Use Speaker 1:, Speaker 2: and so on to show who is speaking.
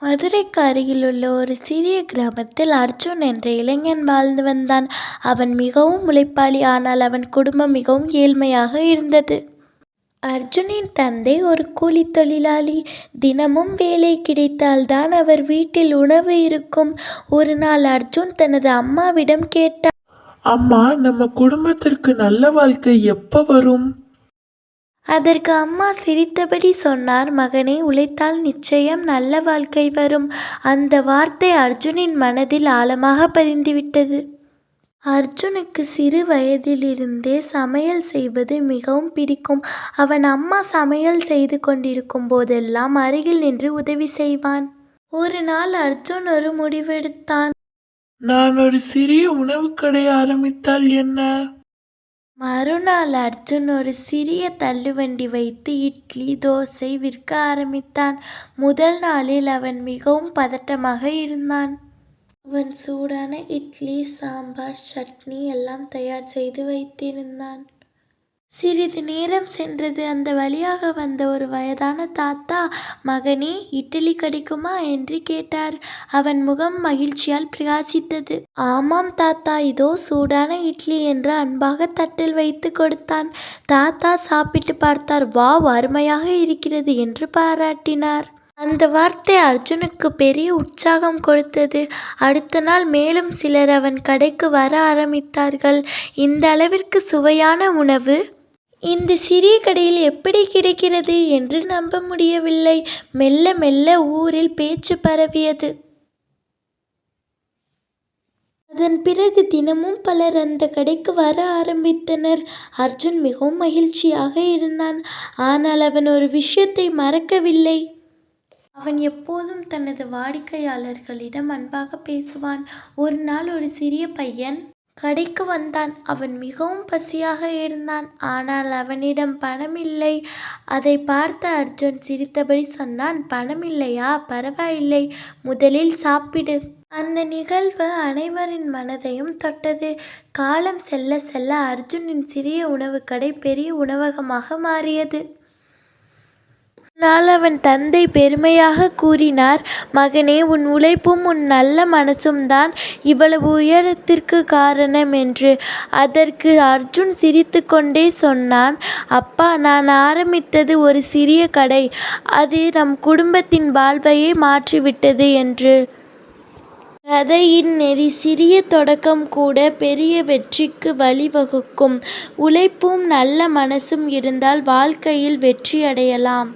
Speaker 1: மதுரைக்கு அருகிலுள்ள ஒரு சிறிய கிராமத்தில் அர்ஜுன் என்ற இளைஞன் வாழ்ந்து வந்தான். அவன் மிகவும் உழைப்பாளி. ஆனால் அவன் குடும்பம் மிகவும் ஏழ்மையாக இருந்தது. அர்ஜுனின் தந்தை ஒரு கூலித் தொழிலாளி. தினமும் வேலை கிடைத்தால்தான் அவர் வீட்டில் உணவு இருக்கும். ஒரு நாள் அர்ஜுன் தனது அம்மாவிடம் கேட்டான்.
Speaker 2: அம்மா, நம்ம குடும்பத்திற்கு நல்ல வாழ்க்கை எப்ப வரும்?
Speaker 1: அதற்கு அம்மா சிரித்தபடி சொன்னார், மகனே, உழைத்தால் நிச்சயம் நல்ல வாழ்க்கை வரும். அந்த வார்த்தை அர்ஜுனின் மனதில் ஆழமாக பதிந்துவிட்டது. அர்ஜுனுக்கு சிறு வயதிலிருந்தே சமையல் செய்வது மிகவும் பிடிக்கும். அவன் அம்மா சமையல் செய்து கொண்டிருக்கும் போதெல்லாம் அருகில் நின்று உதவி செய்வான். ஒரு நாள் அர்ஜுன் ஒரு முடிவெடுத்தான்.
Speaker 2: நான் ஒரு சிறிய உணவுக் கடை ஆரம்பித்தால் என்ன?
Speaker 1: மறுநாள் அர்ஜுன் ஒரு சிறிய தள்ளுவண்டி வைத்து இட்லி, தோசை விற்க ஆரம்பித்தான். முதல் நாளில் அவன் மிகவும் பதட்டமாக இருந்தான். அவன் சூடான இட்லி, சாம்பார், சட்னி எல்லாம் தயார் செய்து வைத்திருந்தான். சிறிது நேரம் சென்றது. அந்த வழியாக வந்த ஒரு வயதான தாத்தா, மகனே, இட்லி கிடைக்குமா என்று கேட்டார். அவன் முகம் மகிழ்ச்சியால் பிரகாசித்தது. ஆமாம் தாத்தா, இதோ சூடான இட்லி என்று அன்பாக தட்டில் வைத்து கொடுத்தான். தாத்தா சாப்பிட்டு பார்த்தார். வாவ், அருமையாக இருக்கிறது என்று பாராட்டினார். அந்த வார்த்தை அர்ஜுனுக்கு பெரிய உற்சாகம் கொடுத்தது. அடுத்த நாள் மேலும் சிலர் அவன் கடைக்கு வர ஆரம்பித்தார்கள். இந்த அளவிற்கு சுவையான உணவு இந்த சிறிய கடையில் எப்படி கிடைக்கிறது என்று நம்ப முடியவில்லை. மெல்ல மெல்ல ஊரில் பேச்சு பரவியது. அதன் பிறகு தினமும் பலர் அந்த கடைக்கு வர ஆரம்பித்தனர். அர்ஜுன் மிகவும் மகிழ்ச்சியாக இருந்தான். ஆனால் அவன் ஒரு விஷயத்தை மறக்கவில்லை. அவன் எப்போதும் தனது வாடிக்கையாளர்களிடம் அன்பாக பேசுவான். ஒரு நாள் ஒரு சிறிய பையன் கடைக்கு வந்தான். அவன் மிகவும் பசியாக இருந்தான். ஆனால் அவனிடம் பணம் இல்லை. அதை பார்த்த அர்ஜுன் சிரித்தபடி சொன்னான், பணம் இல்லையா? பரவாயில்லை, முதலில் சாப்பிடு. அந்த நிகழ்வு அனைவரின் மனதையும் தொட்டது. காலம் செல்ல செல்ல அர்ஜுனின் சிறிய உணவு கடை பெரிய உணவகமாக மாறியது. நாள் அவன் தந்தை பெருமையாக கூறினார், மகனே, உன் உழைப்பும் உன் நல்ல மனசும் தான் இவ்வளவு உயரத்திற்கு காரணம் என்று. அதற்கு அர்ஜுன் சிரித்து கொண்டே சொன்னான், அப்பா, நான் ஆரம்பித்தது ஒரு சிறிய கடை. அது நம் குடும்பத்தின் வாழ்வையே மாற்றிவிட்டது என்று. கதையின் நெறி, சிறிய தொடக்கம் கூட பெரிய வெற்றிக்கு வழிவகுக்கும். உழைப்பும் நல்ல மனசும் இருந்தால் வாழ்க்கையில் வெற்றி அடையலாம்.